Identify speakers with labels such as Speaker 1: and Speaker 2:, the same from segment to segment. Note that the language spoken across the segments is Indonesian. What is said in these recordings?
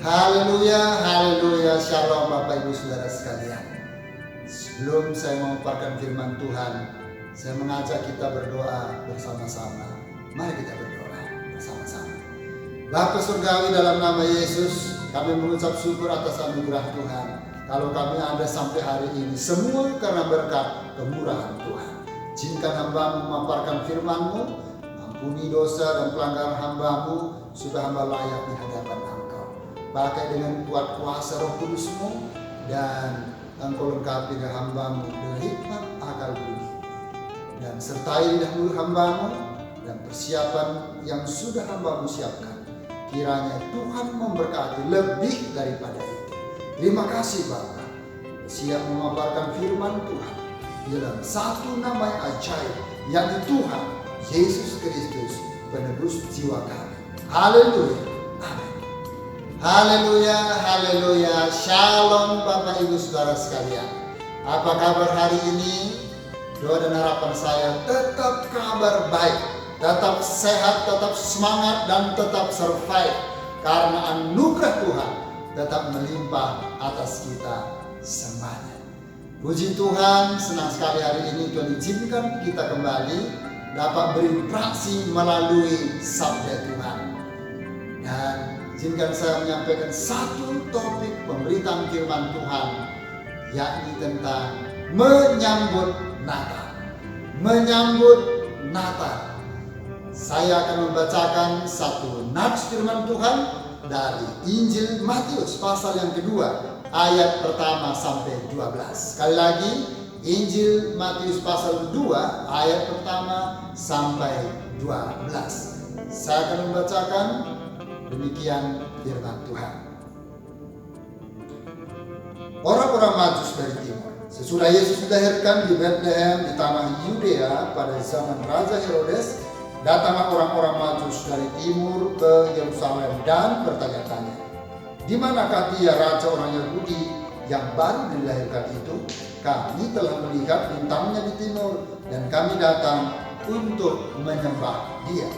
Speaker 1: Haleluya, haleluya, shalom Bapak Ibu Saudara sekalian. Sebelum saya memaparkan firman Tuhan, saya mengajak kita berdoa bersama-sama. Mari kita berdoa bersama-sama. Bapa Surgawi, dalam nama Yesus, kami mengucap syukur atas anugerah Tuhan. Kalau kami ada sampai hari ini, semua karena berkat kemurahan Tuhan. Izinkan hamba memaparkan firman-Mu, ampuni dosa dan pelanggaran hamba-Mu, supaya hamba layak di hadapan Engkau. Pakai dengan kuat kuasa Roh Kudus-Mu, dan Engkau lengkapi hamba-Mu dengan hikmat akal budi. Dan sertai lidah mulut hamba-Mu dan persiapan yang sudah hamba-Mu siapkan. Kiranya Tuhan memberkati lebih daripada itu. Terima kasih Bapa, siap memaparkan firman Tuhan dalam satu nama yang ajaib, yakni Tuhan Yesus Kristus, penebus jiwa kami. Haleluya, amin. Haleluya, haleluya, shalom Bapak Ibu Saudara sekalian. Apa kabar hari ini? Doa dan harapan saya tetap kabar baik, tetap sehat, tetap semangat, dan tetap survive. Karena anugerah Tuhan tetap melimpah atas kita semuanya. Puji Tuhan, senang sekali hari ini Tuhan izinkan kita kembali dapat berinteraksi melalui sabda Tuhan. Dan izinkan saya menyampaikan satu topik pemberitaan firman Tuhan, yakni tentang menyambut Natal. Menyambut Natal. Saya akan membacakan satu nats firman Tuhan dari Injil Matius pasal yang kedua, ayat pertama sampai 12. Sekali lagi, Injil Matius pasal 2 ayat pertama sampai 12. Saya akan membacakan demikian firman Tuhan. Orang-orang Majus dari timur. Sesudah Yesus dilahirkan di Bethlehem di tanah Yudea pada zaman Raja Herodes, datanglah orang-orang Majus dari timur ke Yerusalem dan bertanya-tanya, "Di manakah dia raja orang Yahudi yang baru dilahirkan itu? Kami telah melihat bintangnya di timur dan kami datang untuk menyembah dia."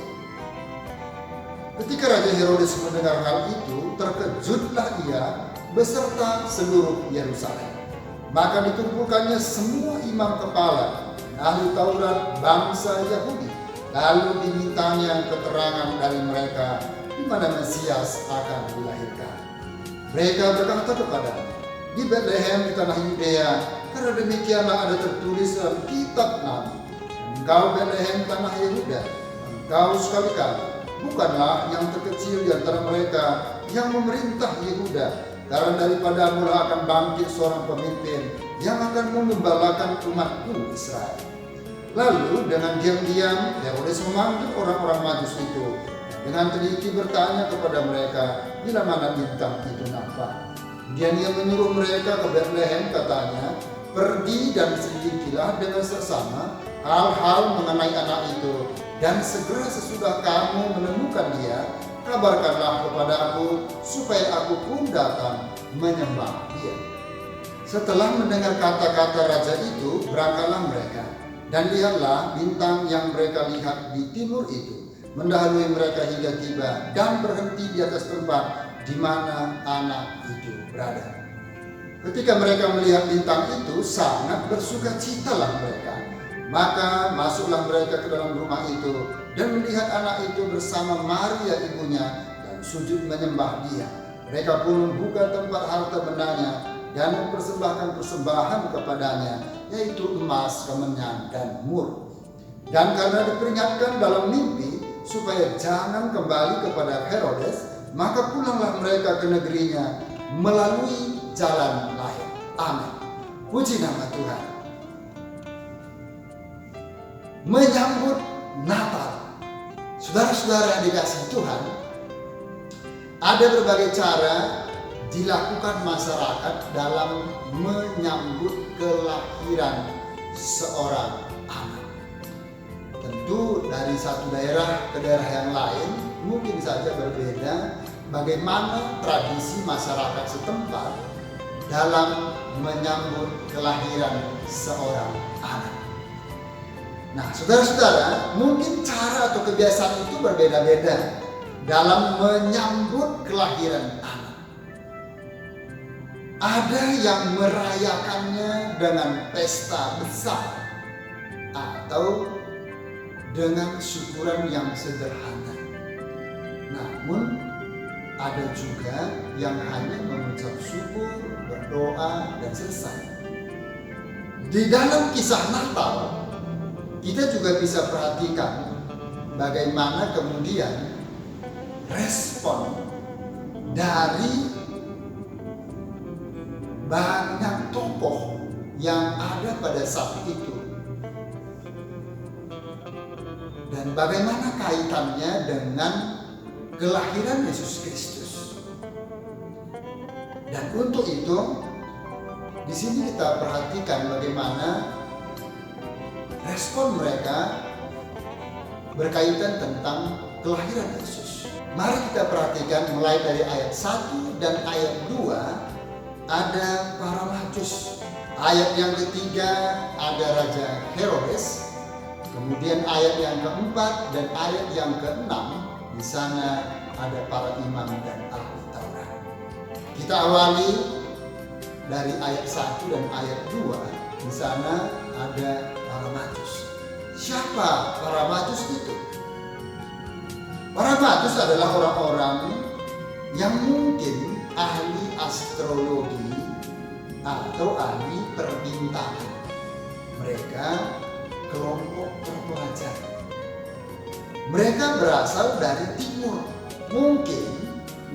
Speaker 1: Ketika Raja Herodes mendengar hal itu, terkejutlah ia beserta seluruh Yerusalem. Maka dikumpulkannya semua imam kepala dan ahli Taurat bangsa Yahudi. Lalu dimintanya keterangan dari mereka di mana Mesias akan dilahirkan. Mereka berkata kepadanya, "Di Bethlehem di tanah Yudea, karena demikianlah ada tertulis dalam kitab Nabi. Engkau Bethlehem tanah Yehuda, engkau sekali-kali bukanlah yang terkecil di antara mereka yang memerintah Yehuda, karena daripadamu akan bangkit seorang pemimpin yang akan mengembalakan umatku Israel." Lalu dengan diam-diam Herodes memanggil orang-orang Majus itu, dengan teliti bertanya kepada mereka bila mana bintang itu nampak. Kemudian ia menyuruh mereka ke Bethlehem, katanya, "Pergi dan selidikilah dengan seksama hal-hal mengenai anak itu, dan segera sesudah kamu menemukan dia, kabarkanlah kepada aku supaya aku pun datang menyembah dia." Setelah mendengar kata-kata raja itu, berangkatlah mereka. Dan lihatlah bintang yang mereka lihat di timur itu mendahului mereka hingga tiba dan berhenti di atas tempat di mana anak itu berada. Ketika mereka melihat bintang itu, sangat bersukacitalah mereka. Maka masuklah mereka ke dalam rumah itu dan melihat anak itu bersama Maria ibunya dan sujud menyembah dia. Mereka pun membuka tempat harta bendanya dan mempersembahkan persembahan kepadanya, yaitu emas, kemenyan, dan mur. Dan karena diperingatkan dalam mimpi supaya jangan kembali kepada Herodes, maka pulanglah mereka ke negerinya melalui jalan lain. Amin. Puji nama Tuhan. Menyambut Natal. Saudara-saudara yang dikasihi Tuhan, ada berbagai cara dilakukan masyarakat dalam menyambut kelahiran seorang anak. Tentu dari satu daerah ke daerah yang lain mungkin saja berbeda bagaimana tradisi masyarakat setempat dalam menyambut kelahiran seorang anak. Nah, saudara-saudara, mungkin cara atau kebiasaan itu berbeda-beda dalam menyambut kelahiran anak. Ada yang merayakannya dengan pesta besar atau dengan syukuran yang sederhana. Namun ada juga yang hanya mengucap syukur, berdoa, dan selesai. Di dalam kisah Natal, kita juga bisa perhatikan bagaimana kemudian respon dari banyak tokoh yang ada pada saat itu. Dan bagaimana kaitannya dengan kelahiran Yesus Kristus. Dan untuk itu, di sini kita perhatikan bagaimana respon mereka berkaitan tentang kelahiran Yesus. Mari kita perhatikan mulai dari ayat 1 dan ayat 2 ada para majus. Ayat yang ketiga ada Raja Herodes. Kemudian ayat yang keempat dan ayat yang keenam, di sana ada para imam dan ahli Taurat. Kita awali dari ayat 1 dan ayat 2. Di sana ada para majus. Siapa para majus itu? Para majus adalah orang-orang yang mungkin ahli astrologi atau ahli perbintangan. Mereka kelompok terpelajar. Mereka berasal dari timur, mungkin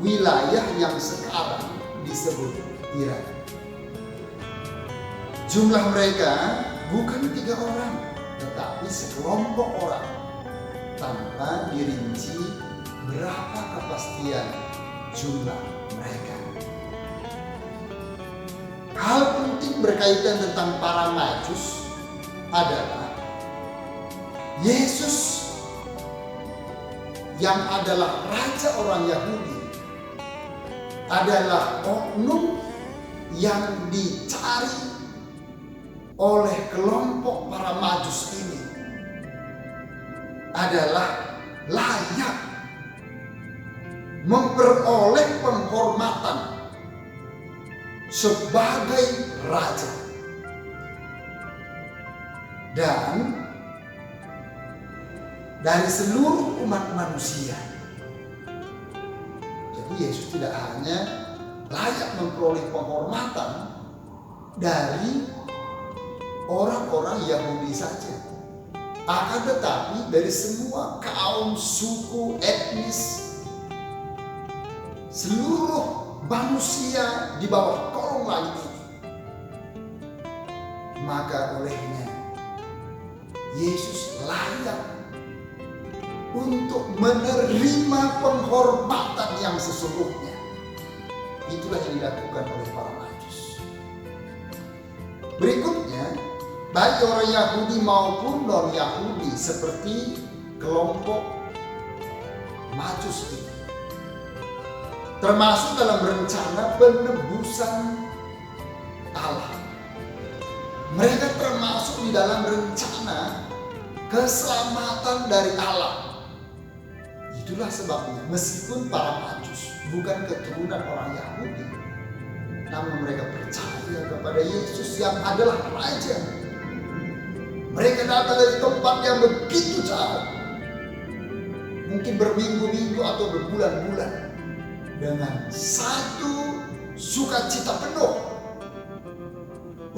Speaker 1: wilayah yang sekarang disebut Iran. Jumlah mereka bukan 3 orang, tetapi sekelompok orang, tanpa dirinci berapa kepastian jumlah mereka. Hal penting berkaitan tentang para majus adalah Yesus yang adalah raja orang Yahudi adalah oknum yang dicari oleh kelompok para majus ini, adalah layak memperoleh penghormatan sebagai raja. Dan dari seluruh umat manusia. Jadi Yesus tidak hanya layak memperoleh penghormatan dari orang-orang Yahudi saja, akan tetapi dari semua kaum, suku, etnis, seluruh manusia di bawah kolong langit ini. Maka olehnya Yesus layak untuk menerima penghormatan yang sesungguhnya. Itulah yang dilakukan oleh para majus. Berikutnya, baik orang Yahudi maupun non-Yahudi seperti kelompok majus ini, termasuk dalam rencana penebusan Allah. Mereka termasuk di dalam rencana keselamatan dari Allah. Itulah sebabnya meskipun para majus bukan keturunan orang Yahudi, namun mereka percaya kepada Yesus yang adalah Raja. Mereka datang dari tempat yang begitu jauh, mungkin berminggu-minggu atau berbulan-bulan, dengan satu sukacita penuh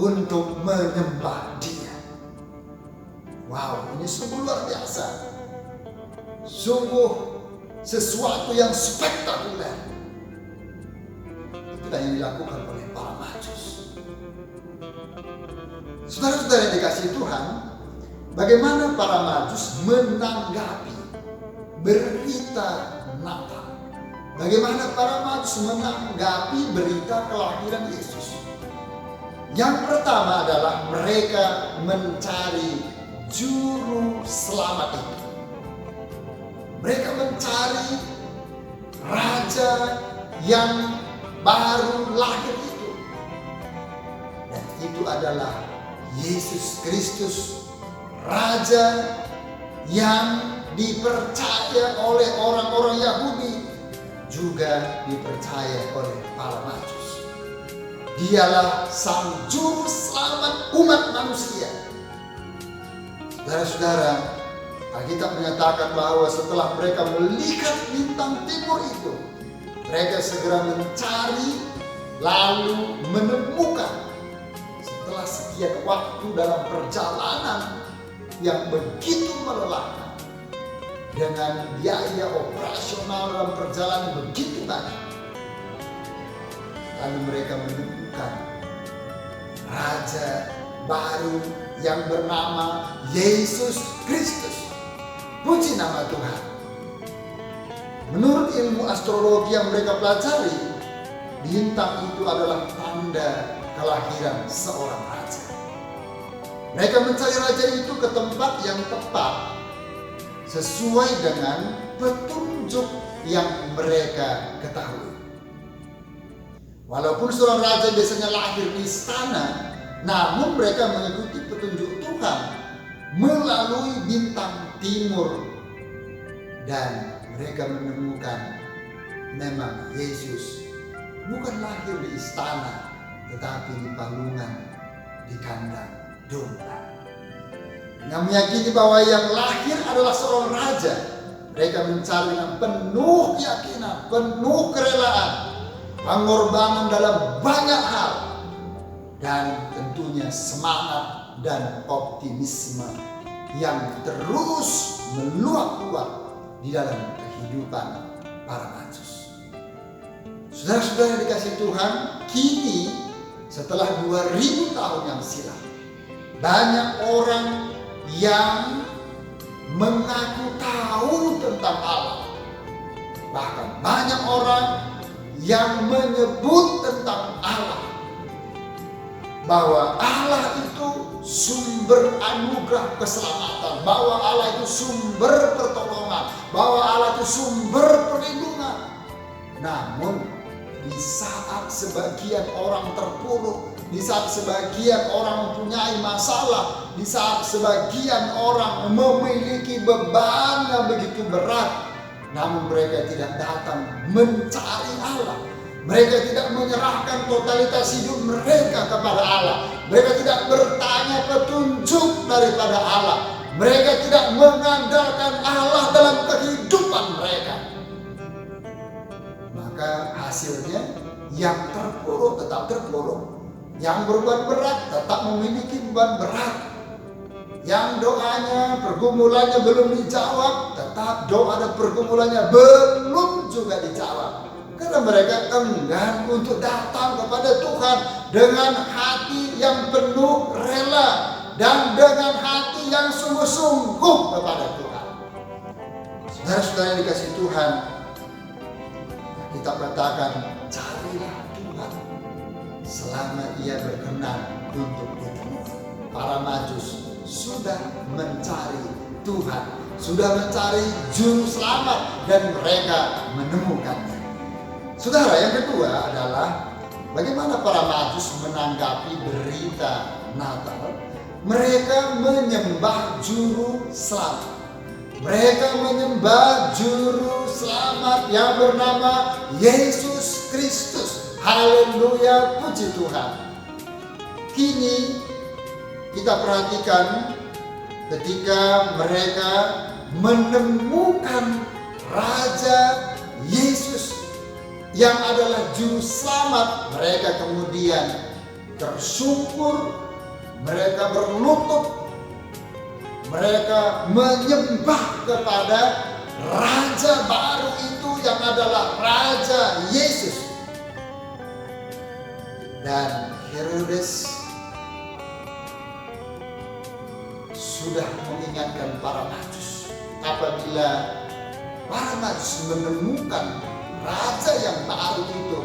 Speaker 1: untuk menyembah Dia. Wow, ini sungguh luar biasa. Sungguh sesuatu yang spektakuler. Itulah yang dilakukan oleh para majus. Saudara-saudara yang dikasihi Tuhan, bagaimana para majus menanggapi berita Natal? Bagaimana para majus menanggapi berita kelahiran Yesus? Yang pertama adalah mereka mencari juru selamat itu. Mereka mencari raja yang baru lahir itu. Dan itu adalah Yesus Kristus, raja yang dipercaya oleh orang-orang Yahudi, juga dipercaya oleh para majus. Dialah sang juru selamat umat manusia. Saudara-saudara, Alkitab menyatakan bahwa setelah mereka melihat bintang timur itu, mereka segera mencari lalu menemukan. Setelah sekian waktu dalam perjalanan yang begitu melelahkan, dengan biaya operasional dalam perjalanan begitu banyak, lalu mereka menemukan Raja baru yang bernama Yesus Kristus. Puji nama Tuhan. Menurut ilmu astrologi yang mereka pelajari, bintang itu adalah tanda kelahiran seorang raja. Mereka mencari raja itu ke tempat yang tepat sesuai dengan petunjuk yang mereka ketahui. Walaupun seorang raja biasanya lahir di istana, namun mereka mengikuti petunjuk Tuhan melalui bintang timur, dan mereka menemukan memang Yesus bukan lahir di istana, tetapi di palungan, di kandang domba. Yang meyakini bahwa yang lahir adalah seorang raja, mereka mencari dengan penuh keyakinan, penuh kerelaan, pengorbanan dalam banyak hal, dan tentunya semangat dan optimisme yang terus meluap-luap di dalam kehidupan para majus. Saudara-saudara yang dikasihi Tuhan, kini setelah 2000 tahun yang silam, banyak orang yang mengaku tahu tentang Allah. Bahkan banyak orang yang menyebut tentang Allah, bahwa Allah itu sumber anugerah keselamatan, bahwa Allah itu sumber pertolongan, bahwa Allah itu sumber perlindungan. Namun di saat sebagian orang terpuruk, di saat sebagian orang mempunyai masalah, di saat sebagian orang memiliki beban yang begitu berat, namun mereka tidak datang mencari Allah. Mereka tidak menyerahkan totalitas hidup mereka kepada Allah. Mereka tidak bertanya petunjuk daripada Allah. Mereka tidak mengandalkan Allah dalam kehidupan mereka. Maka hasilnya yang terpuruk tetap terpuruk, yang berbeban berat tetap memiliki beban berat, yang doanya pergumulannya belum dijawab tetap doa dan pergumulannya belum juga dijawab, karena mereka enggan untuk datang kepada Tuhan dengan hati yang penuh rela dan dengan hati yang sungguh-sungguh kepada Tuhan. Saudara-saudara yang dikasihi Tuhan, kita katakan, carilah Tuhan selama Ia berkenan untuk ditemui. Para majus sudah mencari Tuhan, sudah mencari juru selamat, dan mereka menemukannya. Saudara, yang kedua adalah bagaimana para majus menanggapi berita Natal. Mereka menyembah juru selamat. Mereka menyembah juru selamat yang bernama Yesus Kristus. Haleluya, puji Tuhan. Kini kita perhatikan ketika mereka menemukan Raja Yesus yang adalah juru selamat, mereka kemudian tersungkur, mereka berlutut, mereka menyembah kepada Raja baru itu yang adalah Raja Yesus. Dan Herodes sudah mengingatkan para majus, apabila para majus menemukan raja yang baru itu,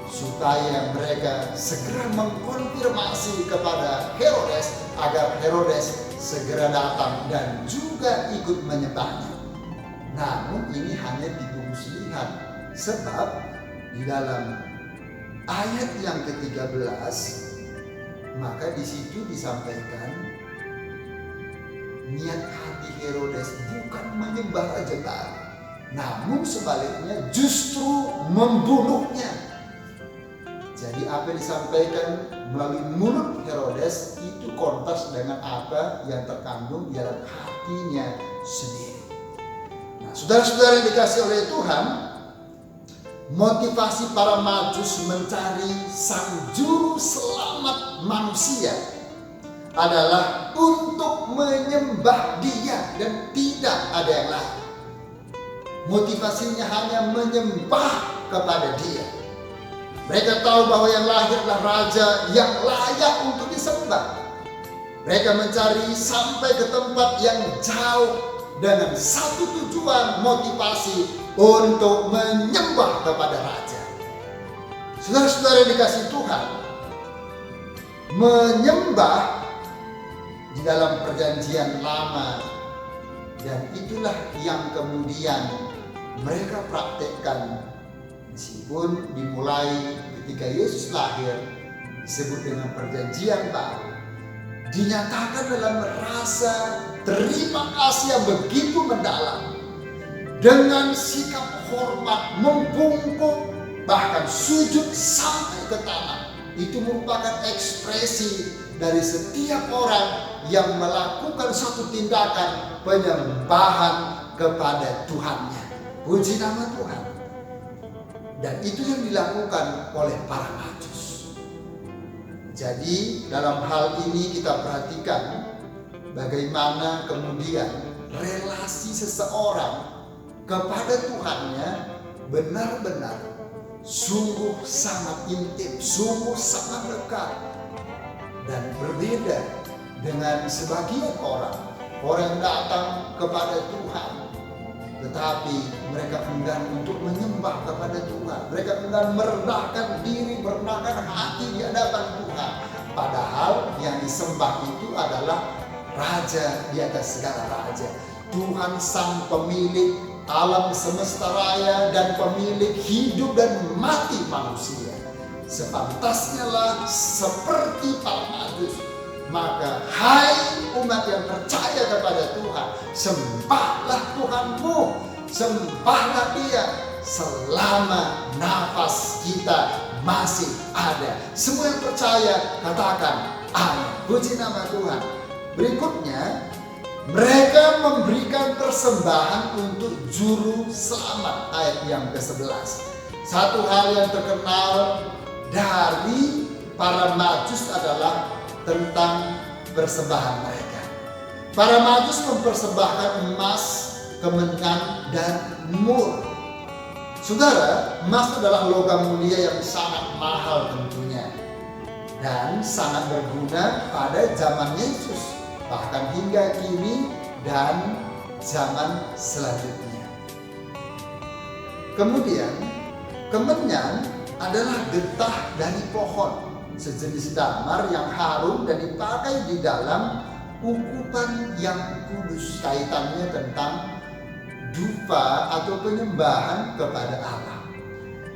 Speaker 1: supaya mereka segera mengkonfirmasi kepada Herodes agar Herodes segera datang dan juga ikut menyembahnya. Namun ini hanya dibungkus lihat, sebab di dalam ayat yang ke-13 maka di situ disampaikan niat hati Herodes bukan menyembah raja baru, namun sebaliknya justru membunuhnya. Jadi apa yang disampaikan melalui mulut Herodes itu kontras dengan apa yang terkandung di dalam hatinya sendiri. Nah, saudara-saudara yang dikasihi oleh Tuhan, motivasi para Majus mencari sang juru selamat manusia adalah untuk menyembah Dia dan tidak ada yang lain. Motivasinya hanya menyembah kepada Dia. Mereka tahu bahwa yang lahir adalah raja yang layak untuk disembah. Mereka mencari sampai ke tempat yang jauh dengan satu tujuan, motivasi untuk menyembah kepada raja. Saudara-saudara yang dikasihi Tuhan, menyembah di dalam perjanjian lama, dan itulah yang kemudian mereka praktekkan meskipun dimulai ketika Yesus lahir disebut dengan perjanjian baru, dinyatakan dalam rasa terima kasih yang begitu mendalam, dengan sikap hormat, membungkuk, bahkan sujud sampai ke tanah. Itu merupakan ekspresi dari setiap orang yang melakukan satu tindakan penyembahan kepada Tuhannya. Puji nama Tuhan. Dan itu yang dilakukan oleh para Majus. Jadi dalam hal ini kita perhatikan bagaimana kemudian relasi seseorang kepada Tuhannya benar-benar sungguh sangat intim, sungguh sangat dekat, dan berbeda dengan sebagian orang yang datang kepada Tuhan tetapi mereka enggan untuk menyembah kepada Tuhan. Mereka enggan merendahkan diri, merendahkan hati di hadapan Tuhan, padahal yang disembah itu adalah Raja di atas segala raja, Tuhan sang pemilik alam semesta raya dan pemilik hidup dan mati manusia. Sepantasnya lah seperti para Majus, maka hai umat yang percaya kepada Tuhan, sembahlah Tuhanmu, sembahlah Dia selama nafas kita masih ada. Semua yang percaya katakan amin. Puji nama Tuhan. Berikutnya, mereka memberikan persembahan untuk juru selamat, ayat yang ke-11. Satu hal yang terkenal dari para Majus adalah tentang persembahan mereka. Para Majus mempersembahkan emas, kemenyan, dan mur. Saudara, emas adalah logam mulia yang sangat mahal tentunya dan sangat berguna pada zaman Yesus, bahkan hingga kini dan zaman selanjutnya. Kemudian, kemenyan adalah getah dari pohon, sejenis damar yang harum dan dipakai di dalam ukupan yang kudus. Kaitannya tentang dupa atau penyembahan kepada Allah.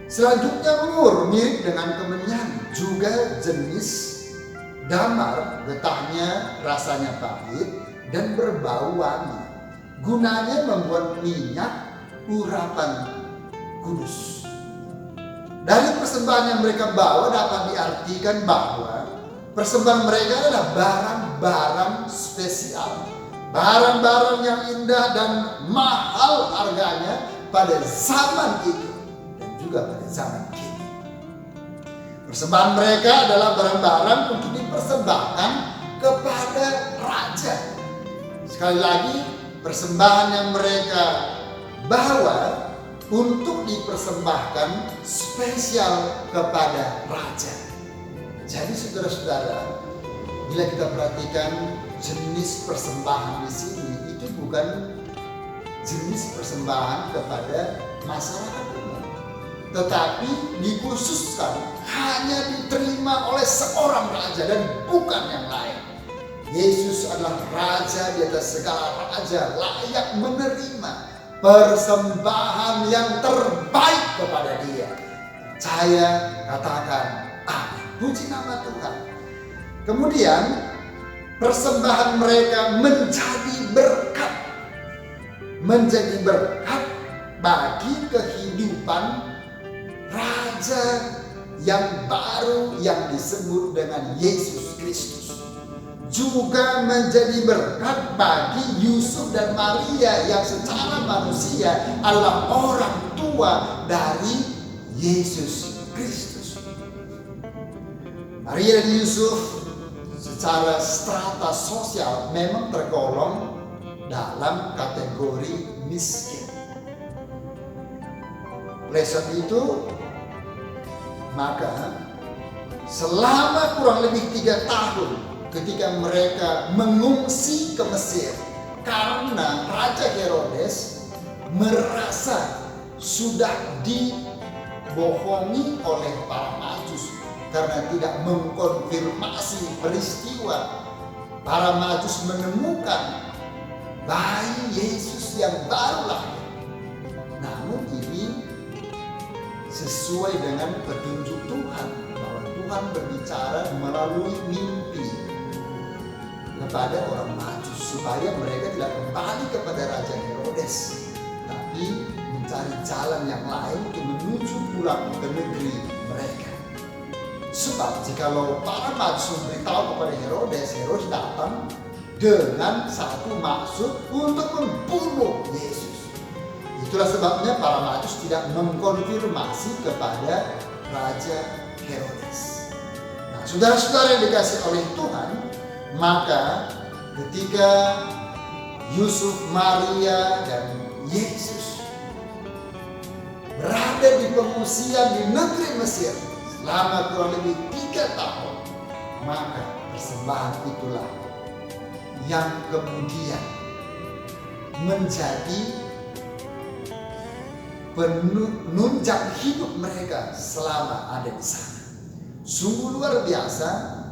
Speaker 1: Selanjutnya mur, mirip dengan kemenyan, juga jenis damar, getahnya rasanya pahit dan berbau wangi. Gunanya membuat minyak urapan kudus. Dari persembahan yang mereka bawa dapat diartikan bahwa persembahan mereka adalah barang-barang spesial, barang-barang yang indah dan mahal harganya pada zaman itu dan juga pada zaman kini. Persembahan mereka adalah barang-barang untuk dipersembahkan kepada raja. Sekali lagi, persembahan yang mereka bawa untuk dipersembahkan spesial kepada raja. Jadi saudara-saudara, bila kita perhatikan jenis persembahan di sini, itu bukan jenis persembahan kepada masyarakat umum, tetapi dikhususkan hanya diterima oleh seorang raja dan bukan yang lain. Yesus adalah raja di atas segala raja, layak menerima persembahan yang terbaik kepada Dia. Saya katakan amin. Puji nama Tuhan. Kemudian persembahan mereka menjadi berkat bagi kehidupan raja yang baru yang disebut dengan Yesus Kristus juga menjadi berkat bagi Yusuf dan Maria yang secara manusia adalah orang tua dari Yesus Kristus. Maria dan Yusuf secara strata sosial memang tergolong dalam kategori miskin. Oleh sebab itu, maka selama kurang lebih 3 tahun ketika mereka mengungsi ke Mesir karena Raja Herodes merasa sudah dibohongi oleh para Majus karena tidak mengkonfirmasi peristiwa. Para Majus menemukan bayi Yesus yang baru lahir. Namun ini sesuai dengan petunjuk Tuhan, bahwa Tuhan berbicara melalui mimpi kepada orang Majus supaya mereka tidak kembali kepada Raja Herodes, tapi mencari jalan yang lain untuk menuju pulang ke negeri mereka. Sebab jikalau para Majus memberitahu kepada Herodes, Herodes datang dengan satu maksud untuk membunuh Yesus. Itulah sebabnya para Majus tidak mengkonfirmasi kepada Raja Herodes. Nah, saudara-saudara yang dikasihi oleh Tuhan, maka ketika Yusuf, Maria, dan Yesus berada di pengungsian di negeri Mesir selama kurang lebih 3 tahun, maka persembahan itulah yang kemudian menjadi penunjang hidup mereka selama ada di sana. Sungguh luar biasa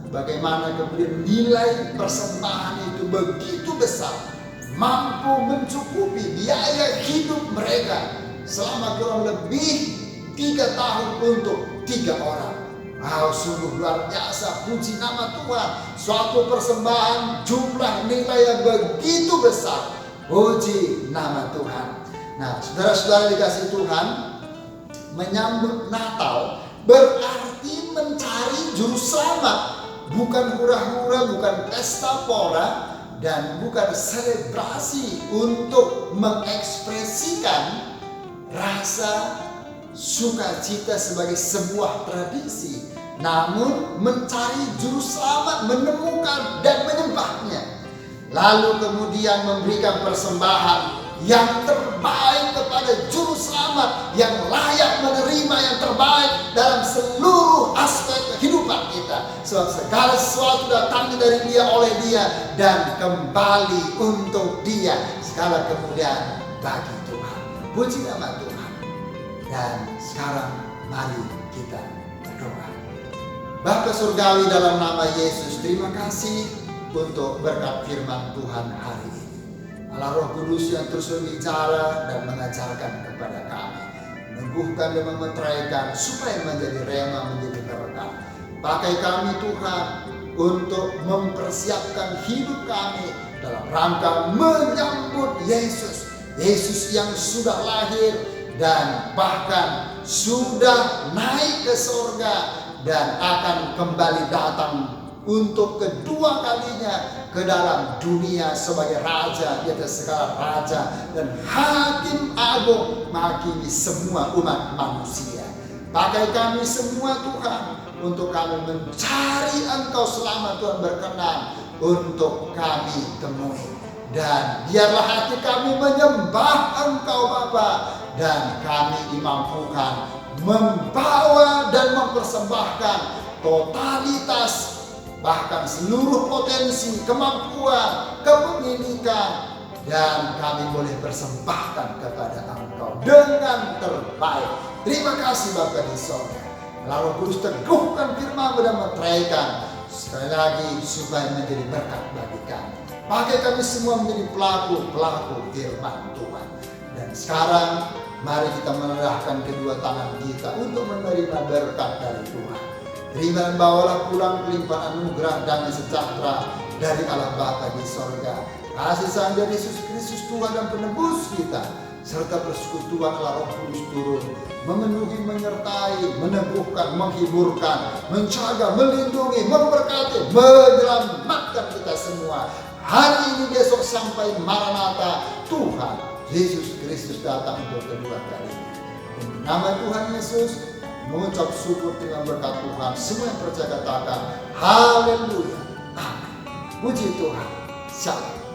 Speaker 1: bagaimana kemudian nilai persembahan itu begitu besar, mampu mencukupi biaya hidup mereka selama kurang lebih 3 tahun untuk 3 orang. Sungguh luar biasa, puji nama Tuhan. Suatu persembahan jumlah nilai yang begitu besar, puji nama Tuhan. Nah, saudara-saudara dikasih Tuhan, menyambut Natal berarti mencari juru selamat. Bukan hura-hura, bukan pesta pora, dan bukan selebrasi untuk mengekspresikan rasa sukacita sebagai sebuah tradisi, namun mencari juru selamat, menemukan dan menyembahnya, lalu kemudian memberikan persembahan yang terbaik kepada juru selamat yang layak menerima yang terbaik dalam seluruh aspek kehidupan kita. Sebab segala sesuatu datang dari Dia, oleh Dia, dan kembali untuk Dia. Segala kemuliaan bagi Tuhan. Puji nama Tuhan. Dan sekarang mari kita berdoa. Bapa Surgawi, dalam nama Yesus, terima kasih untuk berkat firman Tuhan hari ini. Allah Roh Kudus yang terus berbicara dan mengajarkan kepada kami, meneguhkan dan memeteraikan supaya menjadi rema, menjadi berkat. Pakai kami Tuhan untuk mempersiapkan hidup kami dalam rangka menyambut Yesus. Yesus yang sudah lahir dan bahkan sudah naik ke surga dan akan kembali datang untuk kedua kalinya ke dalam dunia sebagai Raja di atas segala raja dan Hakim Agung menghakimi semua umat manusia. Pakai kami semua Tuhan untuk kami mencari Engkau selama Tuhan berkenan untuk kami temui. Dan biarlah hati kami menyembah Engkau Bapa, dan kami dimampukan membawa dan mempersembahkan totalitas, bahkan seluruh potensi, kemampuan, kepemilikan, dan kami boleh persembahkan kepada Engkau dengan terbaik. Terima kasih Bapa di sorga. Lalu Kudus teguhkan firman-Mu dan meteraikan sekali lagi supaya menjadi berkat bagi kami. Pakai kami semua menjadi pelaku-pelaku firman Tuhan. Dan sekarang mari kita menyerahkan kedua tangan kita untuk menerima berkat dari Tuhan. Terima dan bawalah pulang kelimpahan anugerah damai sejahtera dari Allah Bapa di sorga. Kasih sayang dari Yesus Kristus Tuhan dan penebus kita serta persekutuanlah Roh Kudus turun, memenuhi, menyertai, meneguhkan, menghiburkan, menjaga, melindungi, memberkati, menyelamatkan kita semua. Hari ini, besok, sampai Maranatha, Tuhan Yesus Kristus datang untuk kedua kalinya. Di nama Tuhan Yesus, mengucap syukur dengan berkat Tuhan. Semua yang percaya katakan haleluya, amin. Puji Tuhan. Shalom.